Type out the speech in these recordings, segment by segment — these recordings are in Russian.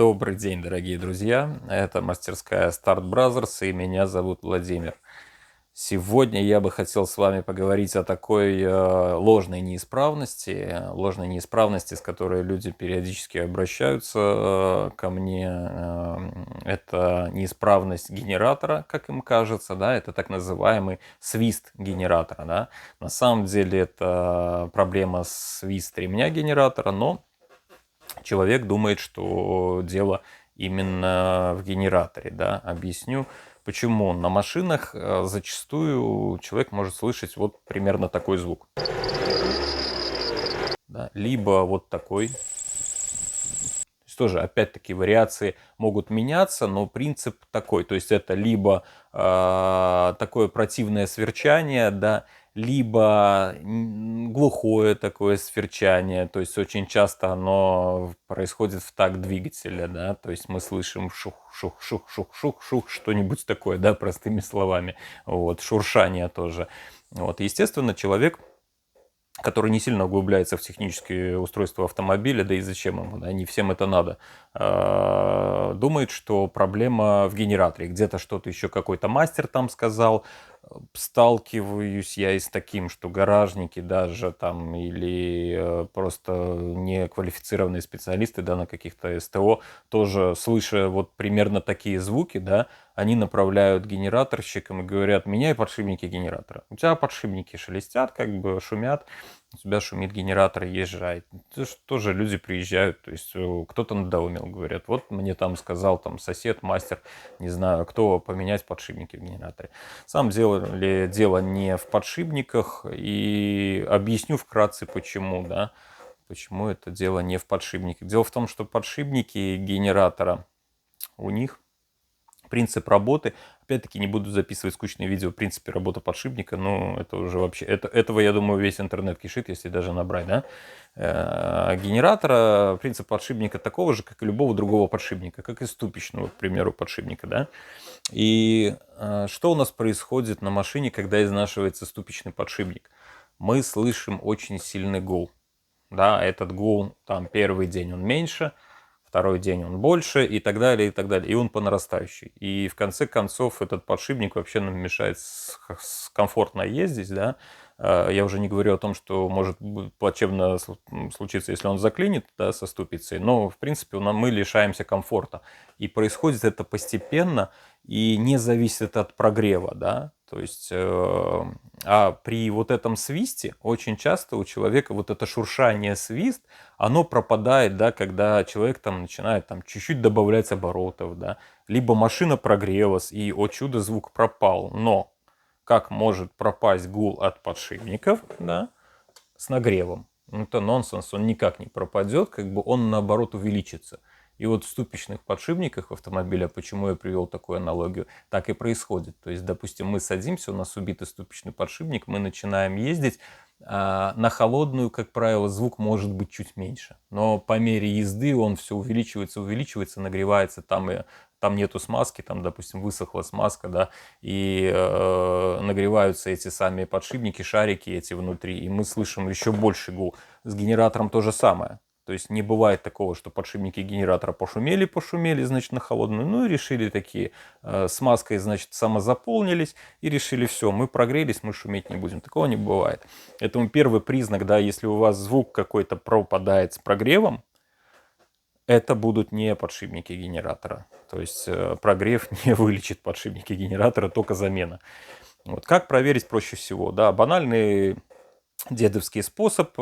Добрый день, дорогие друзья. Это мастерская Start Brothers, и меня зовут Владимир. Сегодня я бы хотел с вами поговорить о такой ложной неисправности, с которой люди периодически обращаются ко мне. Это неисправность генератора, как им кажется, да, это так называемый свист генератора, да. На самом деле это проблема свист ремня генератора, но человек думает, что дело именно в генераторе, да. Объясню, почему. На машинах зачастую человек может слышать вот примерно такой звук. Да? Либо вот такой. То есть тоже, опять-таки, вариации могут меняться, но принцип такой. То есть это либо такое противное сверчание, да, либо глухое такое сверчание, то есть очень часто оно происходит в такт двигателя, да, то есть мы слышим шух-шух-шух-шух-шух, что-нибудь такое, да, простыми словами, вот, шуршание тоже. Вот, естественно, человек, который не сильно углубляется в технические устройства автомобиля, да и зачем ему, да, не всем это надо, думает, что проблема в генераторе, где-то что-то еще какой-то мастер там сказал. Сталкиваюсь я и с таким, что гаражники даже там или просто неквалифицированные специалисты, да, на каких-то СТО, тоже слыша вот примерно такие звуки, да, они направляют генераторщикам и говорят: меняй подшипники генератора. У тебя подшипники шелестят, как бы шумят, у тебя шумит генератор, езжай. Тоже люди приезжают, то есть кто-то надоумил, говорят: вот мне там сказал там сосед, мастер, не знаю кто, поменять подшипники в генераторе. Сам дело не в подшипниках, и объясню вкратце почему, да, почему это дело не в подшипниках. Дело в том, что подшипники генератора, у них принцип работы, опять-таки не буду записывать скучные видео о принципе работы подшипника, но это уже вообще, этого, я думаю, весь интернет кишит, если даже набрать, да. Генератора, принцип подшипника такого же, как и любого другого подшипника, как и ступичного, к примеру, подшипника, да. И что у нас происходит на машине, когда изнашивается ступичный подшипник? Мы слышим очень сильный гул, да, этот гул, там, первый день он меньше, второй день он больше и так далее, и так далее. И он по нарастающей. И в конце концов этот подшипник вообще нам мешает комфортно ездить, да. Я уже не говорю о том, что может плачевно случиться, если он заклинит, да, со ступицей. Но, в принципе, мы лишаемся комфорта. И происходит это постепенно и не зависит от прогрева, да. То есть, а при вот этом свисте очень часто у человека вот это шуршание, свист, оно пропадает, да, когда человек там начинает там чуть-чуть добавлять оборотов, да, либо машина прогрелась и, о чудо, звук пропал. Но как может пропасть гул от подшипников, да, с нагревом? Это нонсенс, он никак не пропадет, как бы он наоборот увеличится. И вот в ступичных подшипниках автомобиля, почему я привел такую аналогию, так и происходит. То есть, допустим, мы садимся, у нас убитый ступичный подшипник, мы начинаем ездить, на холодную, как правило, звук может быть чуть меньше. Но по мере езды он все увеличивается, нагревается, там нету смазки, там, допустим, высохла смазка, да, и нагреваются эти сами подшипники, шарики эти внутри, и мы слышим еще больше гул. С генератором то же самое. То есть не бывает такого, что подшипники генератора пошумели, значит, на холодную, ну и решили такие, смазкой, значит, самозаполнились и решили: все, мы прогрелись, мы шуметь не будем. Такого не бывает. Поэтому первый признак, да, если у вас звук какой-то пропадает с прогревом, это будут не подшипники генератора. То есть прогрев не вылечит подшипники генератора, только замена. Вот. Как проверить проще всего? Да, банальный дедовский способ.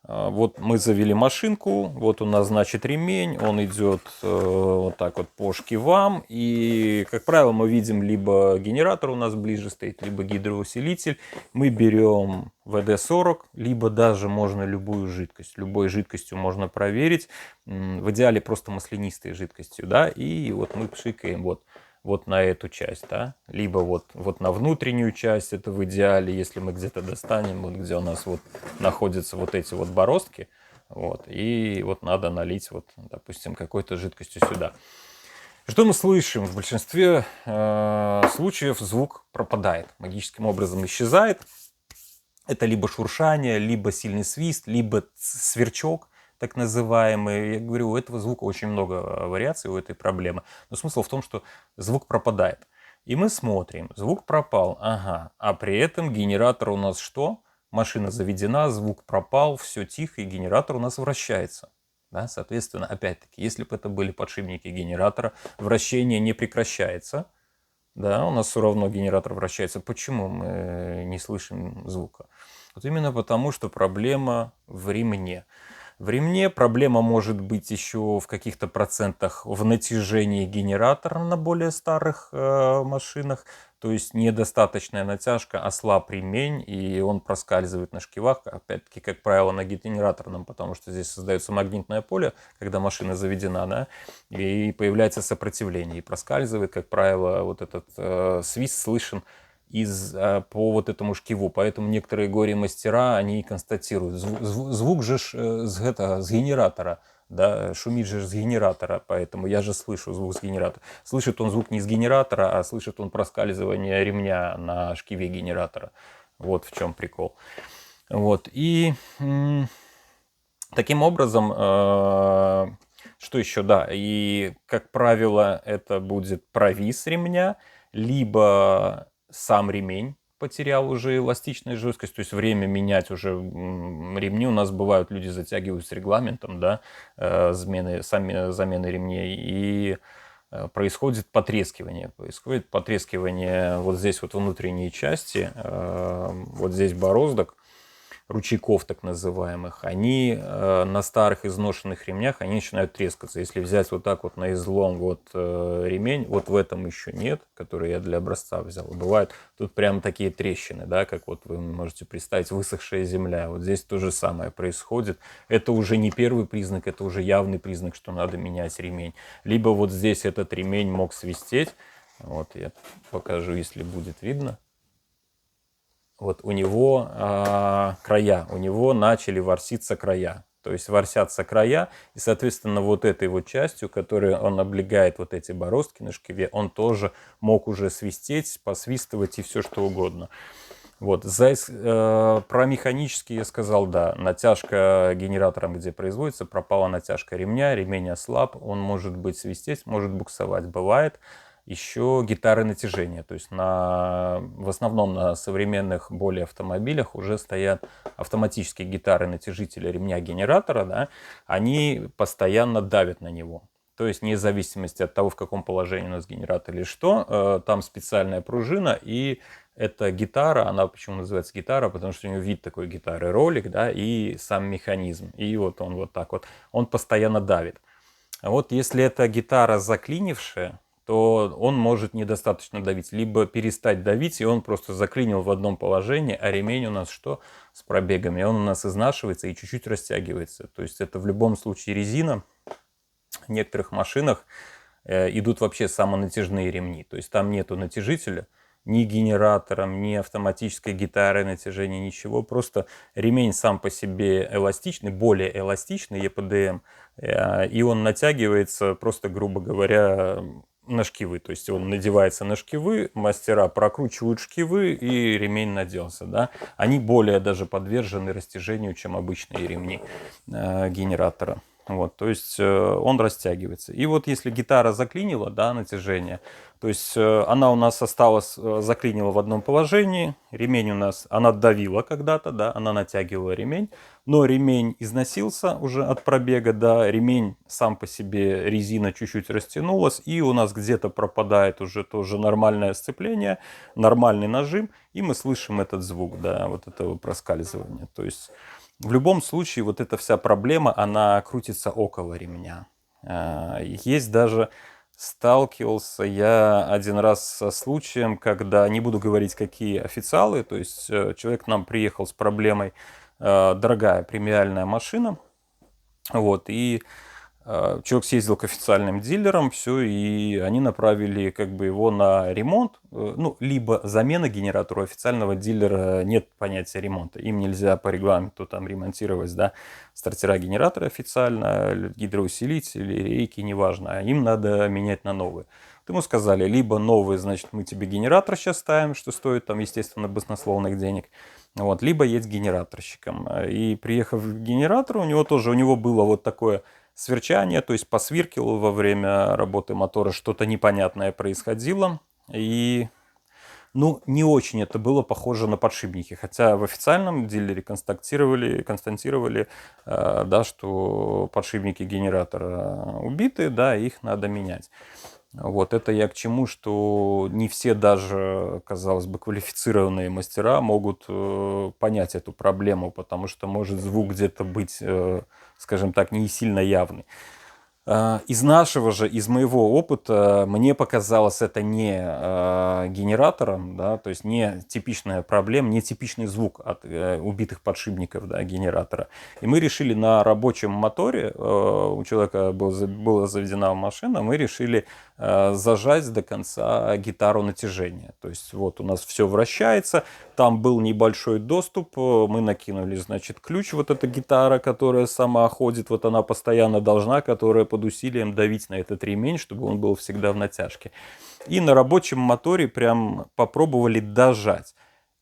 Вот мы завели машинку, вот у нас, значит, ремень, он идет вот так вот по шкивам, и, как правило, мы видим либо генератор у нас ближе стоит, либо гидроусилитель. Мы берем ВД-40, либо даже можно любую жидкость, любой жидкостью можно проверить, в идеале просто маслянистой жидкостью, да, и вот мы пшикаем вот на эту часть, да, либо вот на внутреннюю часть, это в идеале, если мы где-то достанем, вот где у нас вот находятся вот эти вот бороздки, вот, и вот надо налить вот, допустим, какой-то жидкостью сюда. Что мы слышим? В большинстве случаев звук пропадает, магическим образом исчезает. Это либо шуршание, либо сильный свист, либо сверчок. так называемый. Я говорю, у этого звука очень много вариаций, у этой проблемы. Но смысл в том, что звук пропадает. И мы смотрим, звук пропал, ага, а при этом генератор у нас что? Машина заведена, звук пропал, все тихо, и генератор у нас вращается. Да, соответственно, опять-таки, если бы это были подшипники генератора, вращение не прекращается. Да, у нас все равно генератор вращается. Почему мы не слышим звука? Вот именно потому, что проблема в ремне. В ремне проблема может быть еще в каких-то процентах в натяжении генератора на более старых машинах. То есть недостаточная натяжка, ослаб ремень, и он проскальзывает на шкивах. Опять-таки, как правило, на генераторном, потому что здесь создается магнитное поле, когда машина заведена, да, и появляется сопротивление. И проскальзывает, как правило, вот этот свист слышен по вот этому шкиву. Поэтому некоторые горе-мастера, они констатируют, звук же с генератора, да, шумит же с генератора, поэтому я же слышу звук с генератора. Слышит он звук не с генератора, а слышит он проскальзывание ремня на шкиве генератора. Вот в чем прикол. Вот, и таким образом, что еще, да, и, как правило, это будет провис ремня, либо сам ремень потерял уже эластичность, жесткость, то есть время менять уже ремни. У нас бывают, люди затягивают с регламентом, да, замены ремней, и происходит потрескивание. Происходит потрескивание вот здесь вот внутренней части, вот здесь бороздок, ручейков так называемых, они на старых изношенных ремнях, они начинают трескаться. Если взять вот так вот на излом вот ремень, вот в этом еще нет, который я для образца взял, бывают тут прям такие трещины, да, как вот вы можете представить, высохшая земля. Вот здесь то же самое происходит. Это уже не первый признак, это уже явный признак, что надо менять ремень. Либо вот здесь этот ремень мог свистеть. Вот я покажу, если будет видно. Вот у него края, у него начали ворситься края. То есть ворсятся края, и, соответственно, вот этой вот частью, которой он облегает вот эти бороздки на шкиве, он тоже мог уже свистеть, посвистывать и все что угодно. Вот. Про механический я сказал, да, натяжка генератором, где производится, пропала натяжка ремня, ремень ослаб, он может быть свистеть, может буксовать, бывает. Еще гитары натяжения, то есть в основном на современных более автомобилях уже стоят автоматические гитары натяжители ремня генератора, да, они постоянно давят на него. То есть вне зависимости от того, в каком положении у нас генератор или что, там специальная пружина, и эта гитара, она почему называется гитара, потому что у нее вид такой гитары, ролик, да, и сам механизм, и вот он вот так вот, он постоянно давит. А вот если эта гитара заклинившая, то он может недостаточно давить, либо перестать давить, и он просто заклинил в одном положении, а ремень у нас что? С пробегами, он у нас изнашивается и чуть-чуть растягивается. То есть это в любом случае резина. В некоторых машинах идут вообще самонатяжные ремни, то есть там нету натяжителя, ни генератором, ни автоматической гитары натяжения, ничего. Просто ремень сам по себе эластичный, более эластичный, ЕПДМ, и он натягивается просто, грубо говоря, на шкивы. То есть он надевается на шкивы, мастера прокручивают шкивы, и ремень наделся. Да? Они более даже подвержены растяжению, чем обычные ремни генератора. Вот, то есть он растягивается. И вот если гитара заклинила, да, натяжение, то есть она у нас осталась, заклинила в одном положении, ремень у нас, она давила когда-то, да, она натягивала ремень, но ремень износился уже от пробега, да, ремень сам по себе, резина чуть-чуть растянулась, и у нас где-то пропадает уже тоже нормальное сцепление, нормальный нажим, и мы слышим этот звук, да, вот этого проскальзывания. То есть в любом случае вот эта вся проблема, она крутится около ремня. Есть даже, сталкивался я один раз со случаем, когда, не буду говорить, какие официалы, то есть человек к нам приехал с проблемой, дорогая премиальная машина, вот, и человек съездил к официальным дилерам, все, и они направили как бы его на ремонт, ну, либо замена генератора. У официального дилера нет понятия ремонта. Им нельзя по регламенту там ремонтировать, да, стартера генератора официально, гидроусилители, рейки, неважно. А им надо менять на новые. Вот ему сказали, либо новый, значит, мы тебе генератор сейчас ставим, что стоит там, естественно, баснословных денег, Вот, либо едь генераторщиком. И приехав к генератору, у него было вот такое сверчание, то есть посвиркивало во время работы мотора, что-то непонятное происходило. И ну, не очень это было похоже на подшипники, хотя в официальном дилере констатировали, да, что подшипники генератора убиты, да, их надо менять. Вот это я к чему, что не все даже, казалось бы, квалифицированные мастера могут понять эту проблему, потому что может звук где-то быть, скажем так, не сильно явный. Из моего опыта, мне показалось это не генератором, да, то есть не типичная проблема, не типичный звук от убитых подшипников, да, генератора. И мы решили на рабочем моторе, у человека была заведена машина, мы решили зажать до конца гитару натяжения. То есть вот у нас все вращается, там был небольшой доступ, мы накинули, значит, ключ, вот эта гитара, которая сама ходит, вот она постоянно должна, которая под усилием давить на этот ремень, чтобы он был всегда в натяжке. И на рабочем моторе прям попробовали дожать.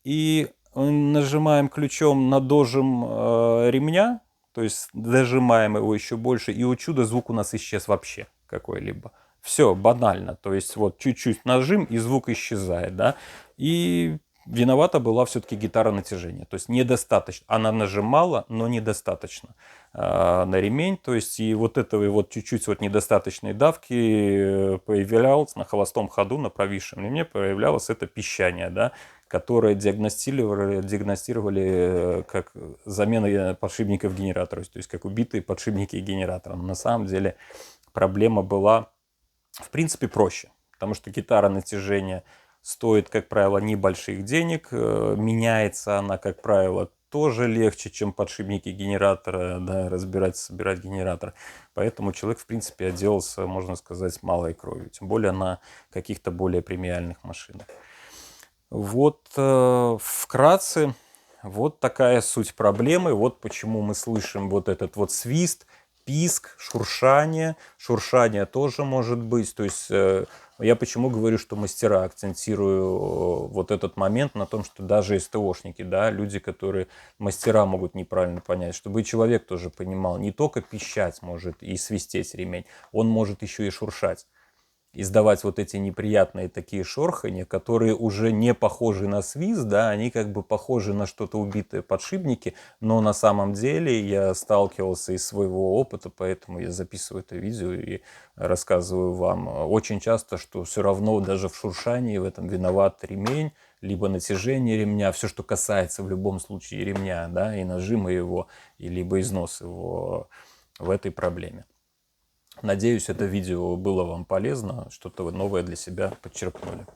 И нажимаем ключом на дожим ремня, то есть дожимаем его еще больше, и, о чудо, звук у нас исчез вообще какой-либо. Все, банально. То есть вот чуть-чуть нажим, и звук исчезает, да. И виновата была все-таки гитара натяжения. То есть недостаточно. Она нажимала, но недостаточно на ремень. То есть и вот этого вот чуть-чуть вот недостаточной давки появлялось на холостом ходу, на провисшем ремне появлялось это пищание, да, которое диагностировали как замена подшипников генератора. То есть как убитые подшипники генератора. Но на самом деле проблема была в принципе проще. Потому что гитара натяжения стоит, как правило, небольших денег. Меняется она, как правило, тоже легче, чем подшипники генератора, да, собирать генератор. Поэтому человек, в принципе, отделался, можно сказать, малой кровью. Тем более на каких-то более премиальных машинах. Вот вкратце, вот такая суть проблемы. Вот почему мы слышим вот этот вот свист, писк, шуршание. Шуршание тоже может быть. То есть я почему говорю, что мастера, акцентирую вот этот момент на том, что даже СТОшники, да, люди, которые мастера могут неправильно понять, чтобы человек тоже понимал, не только пищать может и свистеть ремень, он может еще и шуршать. Издавать вот эти неприятные такие шорхания, которые уже не похожи на свист, да, они как бы похожи на что-то убитое подшипники, но на самом деле я сталкивался из своего опыта, поэтому я записываю это видео и рассказываю вам очень часто, что все равно даже в шуршании в этом виноват ремень, либо натяжение ремня, все, что касается в любом случае ремня, да, и нажима его, и либо износ его в этой проблеме. Надеюсь, это видео было вам полезно, что-то новое для себя подчеркнули.